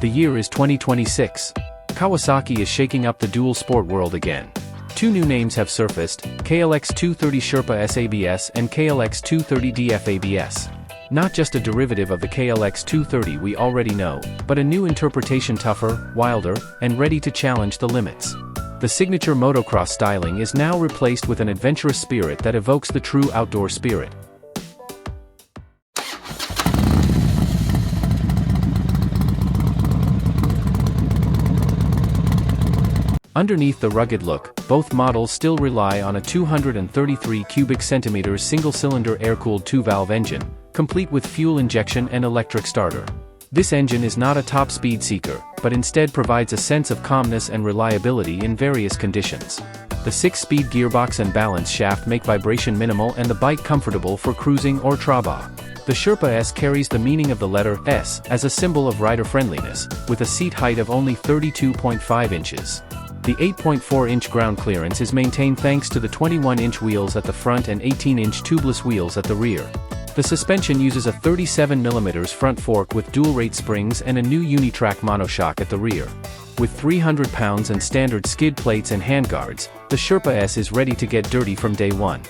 The year is 2026. Kawasaki is shaking up the dual sport world again. Two new names have surfaced, Klx230 Sherpa S ABS and Klx230 DF ABS. Not just a derivative of the Klx230 we already know, but a new interpretation tougher, wilder, and ready to challenge the limits. The signature motocross styling is now replaced with an adventurous spirit that evokes the true outdoor spirit. Underneath the rugged look, both models still rely on a 233 cubic centimeters single-cylinder air-cooled 2-valve engine, complete with fuel injection and electric starter. This engine is not a top speed seeker, but instead provides a sense of calmness and reliability in various conditions. The 6-speed gearbox and balance shaft make vibration minimal and the bike comfortable for cruising or traba. The Sherpa S carries the meaning of the letter S as a symbol of rider friendliness, with a seat height of only 32.5 inches. The 8.4-inch ground clearance is maintained thanks to the 21-inch wheels at the front and 18-inch tubeless wheels at the rear. The suspension uses a 37mm front fork with dual-rate springs and a new Unitrack monoshock at the rear. With 300 pounds and standard skid plates and handguards, the Sherpa S is ready to get dirty from day one.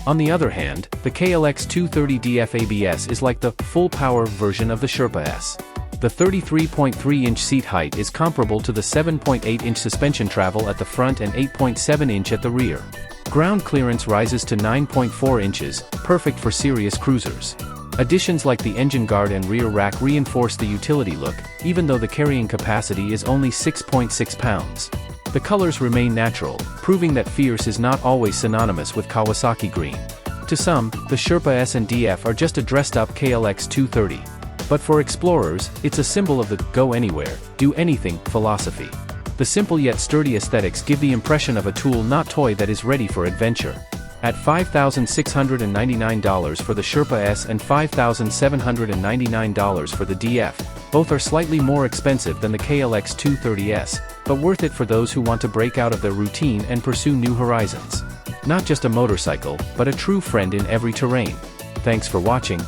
On the other hand, the Klx230 DF ABS is like the full-power version of the Sherpa S. The 33.3-inch seat height is comparable to the 7.8-inch suspension travel at the front and 8.7-inch at the rear. Ground clearance rises to 9.4 inches, perfect for serious cruisers. Additions like the engine guard and rear rack reinforce the utility look, even though the carrying capacity is only 6.6 pounds. The colors remain natural, proving that fierce is not always synonymous with Kawasaki green. To some, the Sherpa S and DF are just a dressed-up Klx230. But for explorers, it's a symbol of the go anywhere, do anything philosophy. The simple yet sturdy aesthetics give the impression of a tool not toy that is ready for adventure. At $5,699 for the Sherpa S and $5,799 for the DF, both are slightly more expensive than the Klx230S, but worth it for those who want to break out of their routine and pursue new horizons. Not just a motorcycle, but a true friend in every terrain. Thanks for watching.